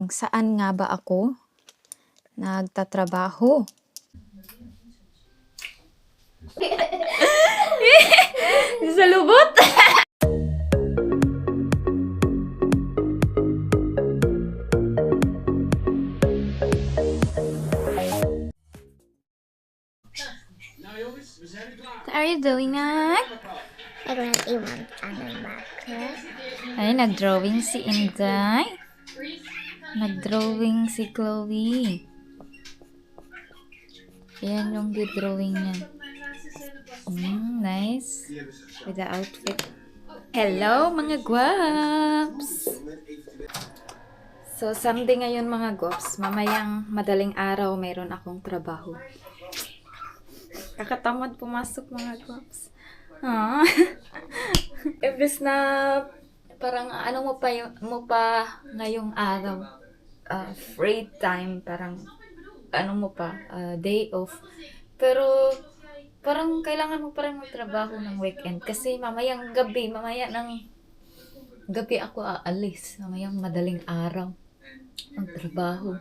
Saan nga ba ako nagtatrabaho? Sa lubot? What are you doing, Nak? Nag-iwan ang marker. Ay, nag-drawing si Inday. Nag-drawing si Chloe. Yan yung drawing niya. Nice. With the outfit. Hello, mga guwaps! So, Sunday ngayon mga guwaps. Mamayang madaling araw, mayroon akong trabaho. Kakatamad pumasok mga guwaps. Ah. Imbes na parang ano mo pa ngayong araw, free time, parang ano mo pa, day off. Pero parang kailangan mo pa rin magtrabaho ng weekend kasi mamaya ng gabi ako aalis. Mamayang madaling araw ang trabaho.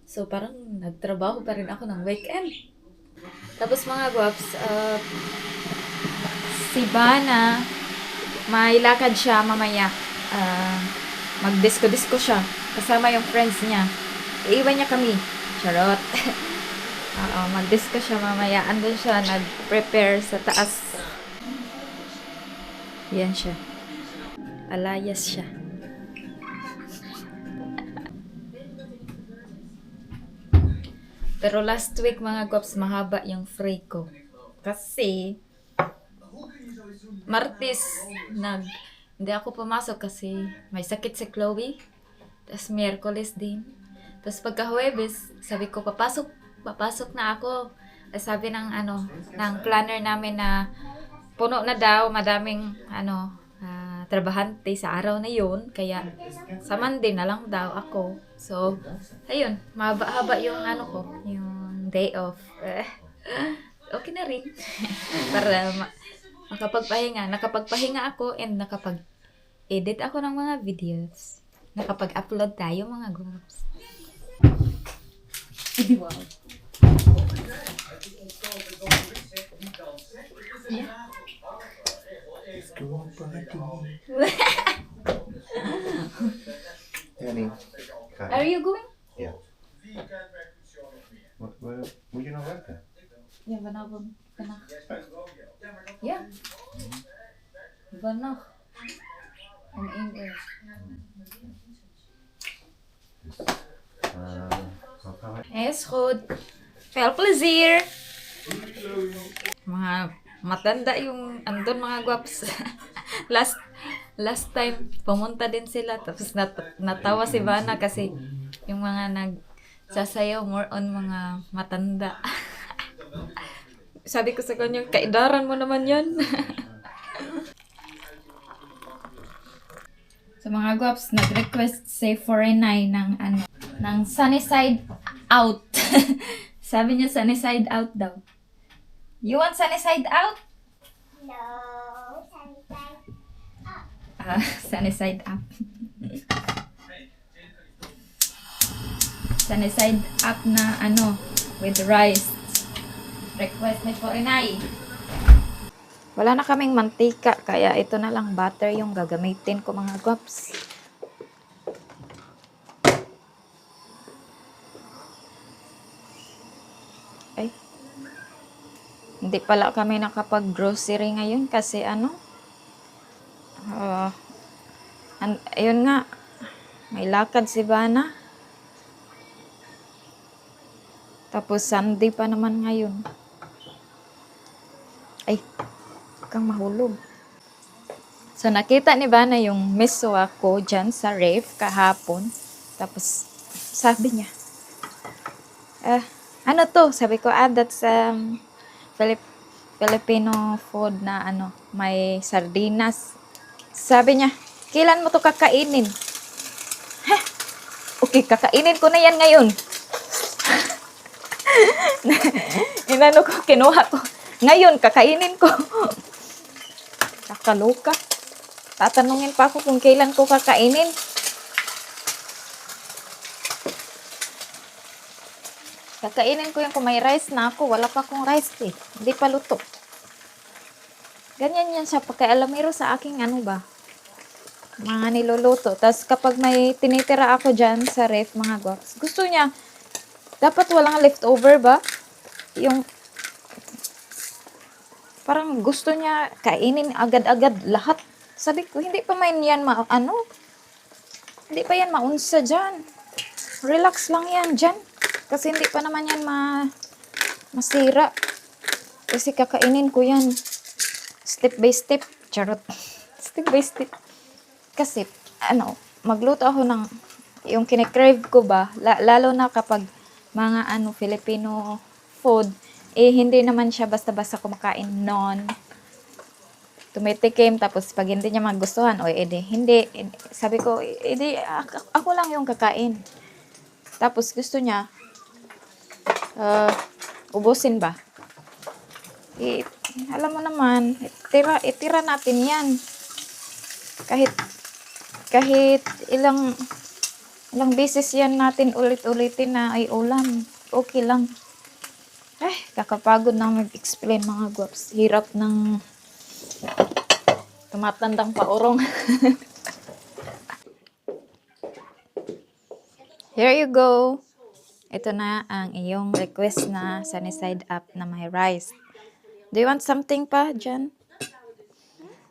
So parang nagtrabaho pa rin ako ng weekend. Tapos mga guwaps, si Bana, may lakad siya mamaya. Mag-disco-disco siya. Kasama yung friends niya. Iiwan niya kami. Charot. Oo, mag-disco siya mamaya. Andun siya, nag-prepare sa taas. Yan siya. Alayas siya. Pero last week mga guwaps, mahaba yung free ko. Kasi Martes, hindi ako pumasok kasi may sakit si Chloe. Tapos Miyerkules din. Tapos pagka Huwebes, sabi ko papasok na ako. Sabi ng planner namin na puno na daw, madaming trabahante sa araw na yun. Kaya sa Monday na lang daw ako. So, ayun, mahaba-haba yung yung day off. Okay na rin. Para nakapagpahinga ako and nakapag-edit ako ng mga videos. Nakapag-upload tayo mga groups. Wow. Henny. Are you going? Yeah. Moet je nog werken? Ja, vanavond. Ja. Vannacht. Om 1 uur. Wat gaan we? Is goed. Veel plezier. Mga matanda yung andun mga guwaps. last time pumunta din sila tapos natawa si Bana kasi yung mga nagsasayaw more on mga matanda. Sabi ko sa kanya, kaidaran mo naman yan. Sa mga guwaps, nag-request si Forenay ng sunny side out. Sabi niya sunny side out daw. You want sunny side out? No, sanitize. Sunny side up. Sunny side up na with rice. Request ni Forenay. Wala na kaming mantika, kaya ito na lang butter yung gagamitin ko mga guwaps. Ay. Hindi pala kami nakapag-grocery ngayon kasi ayun nga, may lakad si Bana. Tapos Sunday pa naman ngayon. Ay, kang mahulog. So, nakita ni Bana yung miswa ko dyan sa ref kahapon. Tapos, sabi niya, ano to? Sabi ko, that's Filipino food na may sardinas. Sabi niya, kailan mo to kakainin? Okay, kakainin ko na yan ngayon. Kinuha ko. Ngayon, kakainin ko. Nakaloka. Tatanungin pa ako kung kailan ko kakainin. Kakainin ko yung kung may rice na ako. Wala pa akong rice eh. Hindi pa luto. Ganyan yan siya. Pagkaalamero sa aking ano ba? Mga niluluto. Tapos kapag may tinitira ako dyan sa ref, mga gwaps, gusto niya, dapat walang leftover ba? Yung, parang gusto niya kainin agad-agad lahat. Sabi ko, hindi pa man yan hindi pa yan maunsa dyan. Relax lang yan dyan. Kasi hindi pa naman yan masira. Kasi kakainin ko yan. Step by step. Charot. Step by step. Kasi, magluto ako ng, yung kinikrave ko ba, lalo na kapag mga Filipino food, hindi naman siya basta-basta kumakain non. Tumitikim, tapos pag hindi niya magustuhan, hindi. Sabi ko, ako lang yung kakain. Tapos gusto niya, ubusin ba? Alam mo naman, itira natin yan. Kahit ilang beses yan natin ulit-ulitin na ay ulam. Okay lang. Kakapagod na mag-explain mga gwaps. Hirap ng tumatandang paurong. Here you go. Ito na ang iyong request na sunny side up na may rice. Do you want something pa, Jan?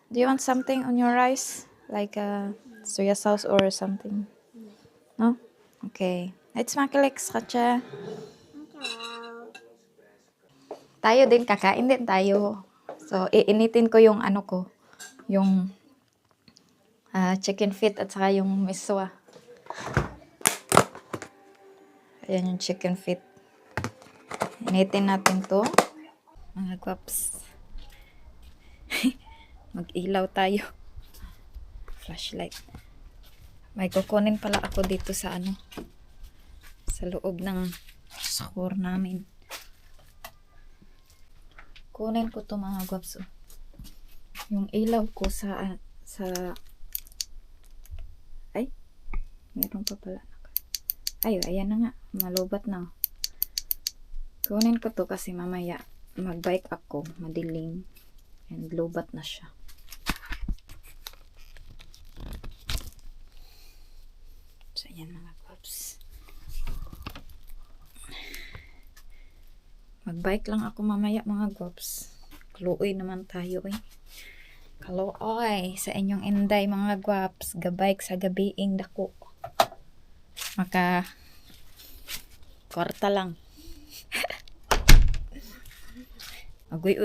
Do you want something on your rice? Like soya sauce or something? No? Okay. Let's makilex, Katya. Tayo din, kakain din tayo. So, iinitin ko yung yung chicken feet at saka yung miswa. Ayan yung chicken feet. Initin natin to. Mga gwaps. Mag-ilaw tayo. Flashlight. May kukunin pala ako dito sa sa loob ng store namin. Kunin ko to mga gwaps. Yung ilaw ko sa ay, meron pa pala. Ay, ayan na nga. Malubat na. Kunin ko to kasi mamaya mag-bike ako. Madilim. And lubat na siya. So, ayan mga paps. Mag-bike lang ako mamaya mga gwaps. Kaluoy naman tayo eh. Kaluoy sa inyong inday mga gwaps. Gabike sa gabiing dako. Kwarta lang. Agoy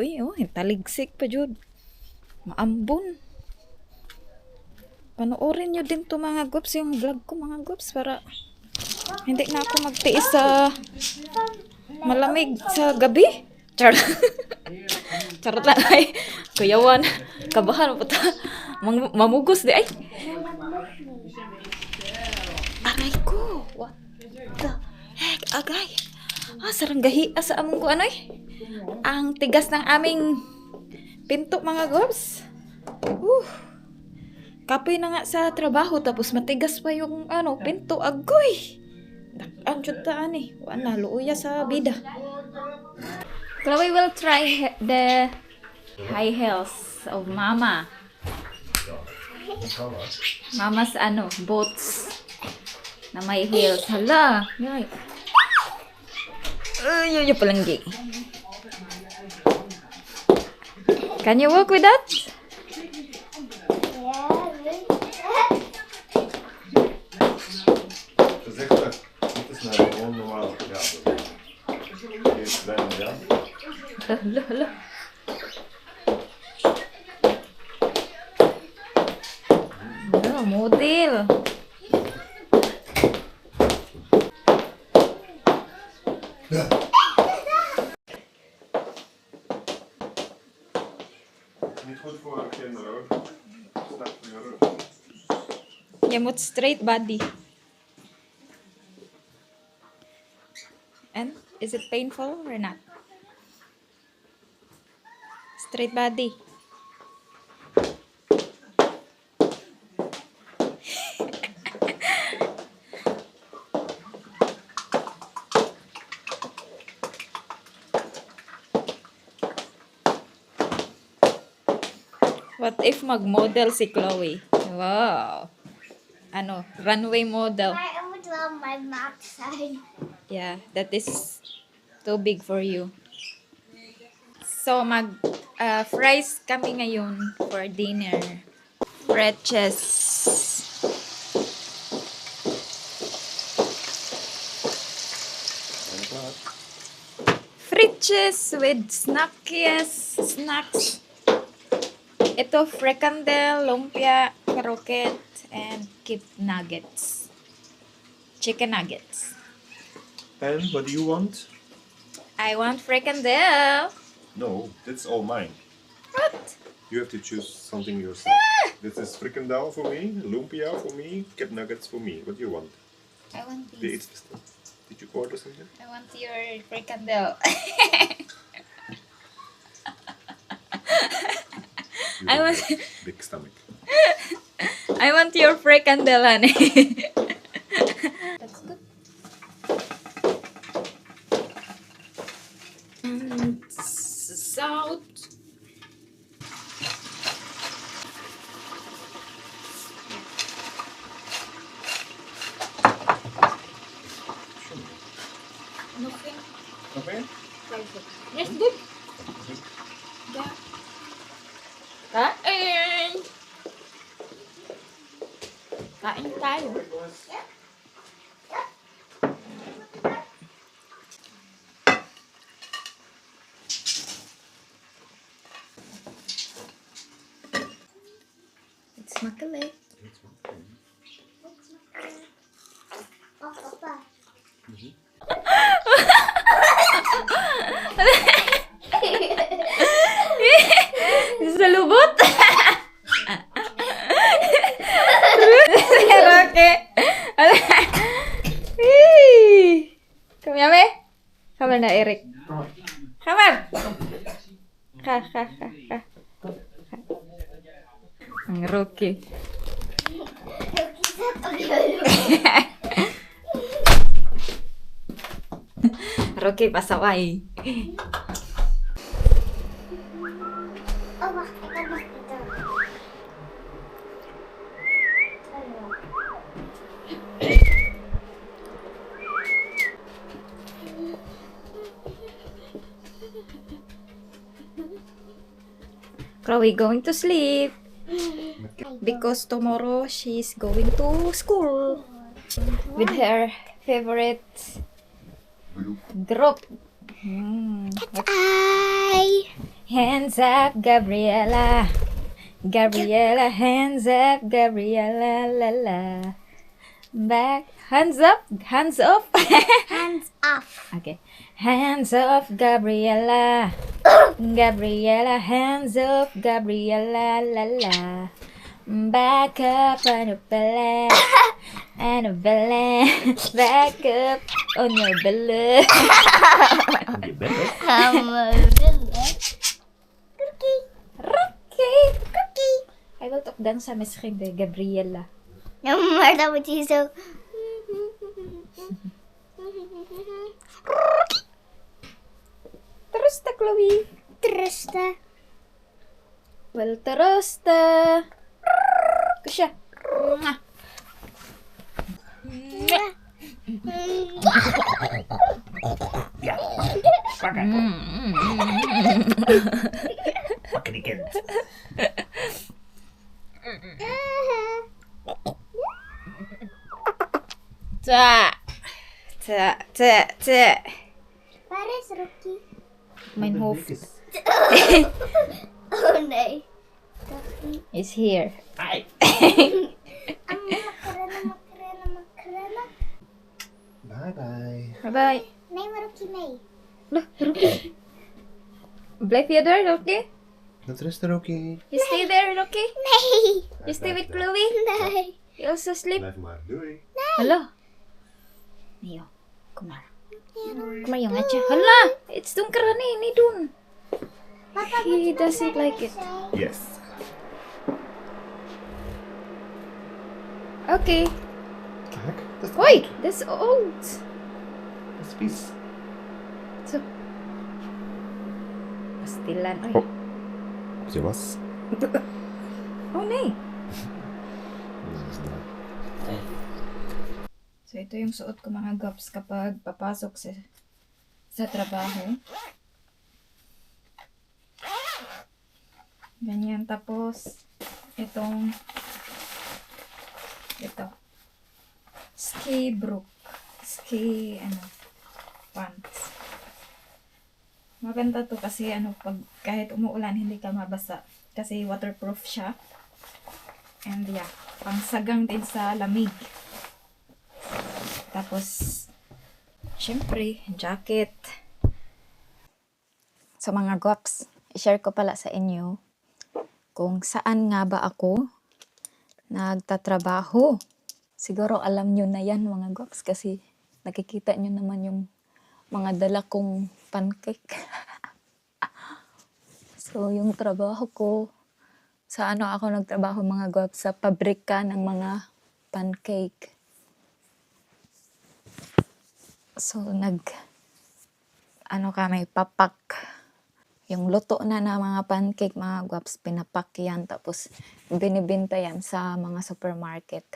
taligsik pa jud. Maambon. Panoorin nyo din to mga gwaps, yung vlog ko mga gwaps, para hindi na ako magtiis sa malamig sa gabi. Charot lang ay. Kuyawan. Kabahan mo ta. Mamugos di ay. Aray ko. What the heck? Agay. Saranggahi sa among ko anoy. Ang tigas ng aming pinto mga gwaps. Kapoy na nga sa trabaho tapos matigas pa yung pinto. Agoy. Dakan jud ta ani. Wala luuya sa bida. Chloe will try the high heels of Mama. Mama's boots na may heels. Hala. Yay. Ay, palanggi. Can you walk with that? Voorzichtig. Niet te snel. Gewoon normaal. Ja. Eerst bijna, ja. Hala. Model. Niet goed voor de kinderen hoor. Slecht voor je rug. Je moet straight body. And is it painful or not? Straight body. What if mag-model si Chloe? Wow. Ano, runway model. I would love my mouth side. Yeah, that is too big for you. So, fries kami ngayon for dinner. Breches. Friches with snacks. Ito, fricandel, lumpia, croquette, and kip nuggets. Chicken nuggets. And what do you want? I want fricandel. No, that's all mine. What? You have to choose something yourself. This is frikandel for me, lumpia for me, kip nuggets for me. What do you want? I want Did this. you order something? I want your fricandel. You I don't want- have big stomach. I want your fricandel, honey. That's good. And salt. Okay. Okay. Yes, good. Yeah. Kain! Kain tayo. It's makali. Oh, Papa. Sa lubot? Roque. Come here, me. Come on, Eric. Come on. Ka. Ang Rocky. Rocky, pasaway. Oh, bakit ito? Chloe going to sleep. Because tomorrow she's going to school. With her favorite group. Hands up, Gabriella. Gabriella, hands up, Gabriella, la la. Back, hands up, hands off. Hands off. Okay. Hands off, Gabriella. Gabriella, hands off, Gabriella, la la. Back up, Annabella. Annabella. Back up on your belly. Rocky. Cookie. I will talk down sa meskin de Gabriella. Marta would you so. Tarusta, Chloe. Trista. Well, tarusta. Kusya. Mwah. Ta. Where is Rocky? Mein Hof Oh, no. is here. Makarena. Bye bye. Bye-bye. Name Rocky May. Loh, Rocky. Blijf je daar, Rocky? Dat is er ook in. You stay there, Rocky? Nee. You stay with Chloe? Nee. You also sleep? Blijf maar. Doei. Hala. Neo, kom maar. Kom maar, jongetje. Hala, it's donker, honey. Niet doen. Papa, He doesn't like it. Yes. Okay. Kijk, dat is Hoi, that's old. Dat is vies. So. Pastilan. Oy. Oh. Op je was. Oh, nay! So, ito yung suot ko mga gaps kapag papasok sa trabaho. Ganyan. Tapos, ito, ski brook. Pants. Maganda to kasi pag kahit umuulan hindi ka mabasa. Kasi waterproof siya. And yeah, pangsagang din sa lamig. Tapos, syempre, jacket. So mga guwaps, i-share ko pala sa inyo kung saan nga ba ako nagtatrabaho. Siguro alam nyo na yan mga guwaps kasi nakikita nyo naman yung mga dala kong pancake. So yung trabaho ko, sa ako nagtrabaho mga guwaps, sa pabrika ng mga pancake. So kami papak. Yung luto na mga pancake mga guwaps, pinapak yan. Tapos binibenta yan sa mga supermarket.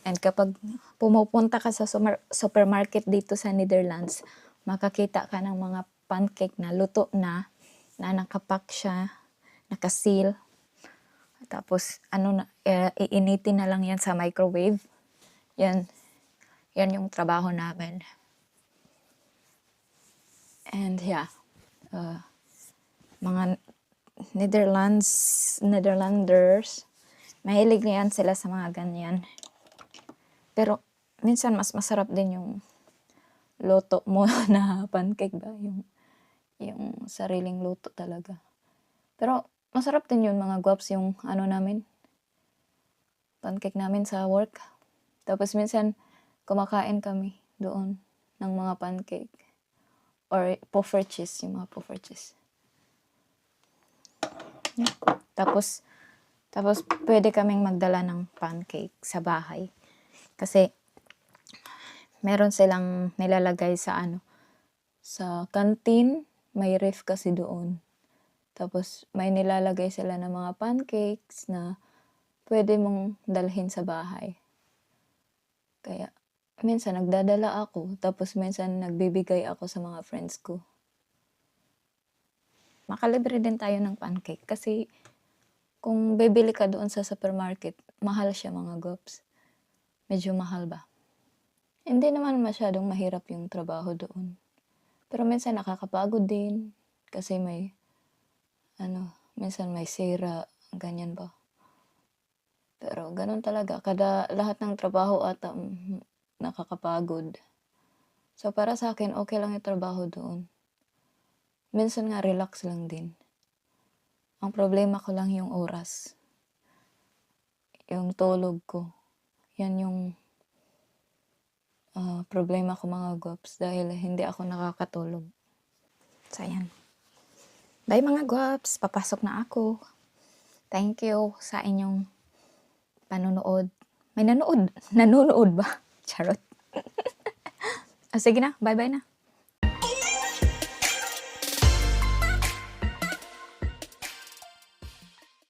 And kapag pumupunta ka sa supermarket dito sa Netherlands, makakita ka ng mga pancake na luto na nakapak siya, nakaseal. Tapos iinitin na lang yan sa microwave. Yan yung trabaho namin. And yeah, mga Netherlanders, mahilig yan sila sa mga ganyan. Pero minsan mas masarap din yung luto mo na pancake ba? Yung sariling luto talaga. Pero masarap din yun mga guwaps, yung namin, pancake namin sa work. Tapos minsan kumakain kami doon ng mga pancake. Or puffer cheese, yung mga puffer cheese. Yeah. Tapos pwede kaming magdala ng pancake sa bahay. Kasi meron silang nilalagay sa sa canteen, may ref kasi doon. Tapos may nilalagay sila ng mga pancakes na pwede mong dalhin sa bahay. Kaya minsan nagdadala ako, tapos minsan nagbibigay ako sa mga friends ko. Makalibre din tayo ng pancake kasi kung bibili ka doon sa supermarket, mahal siya mga guwaps. Medyo mahal ba? Hindi naman masyadong mahirap yung trabaho doon. Pero minsan nakakapagod din kasi minsan may sira, ganyan ba. Pero ganun talaga, lahat ng trabaho ata nakakapagod. So para sa akin, okay lang yung trabaho doon. Minsan nga relax lang din. Ang problema ko lang yung oras. Yung tulog ko. Yan yung problema ko mga guwaps dahil hindi ako nakakatulog. So yan. Bye mga guwaps, papasok na ako. Thank you sa inyong panonood. May nanonood ba? Charot. Sige na, bye-bye na.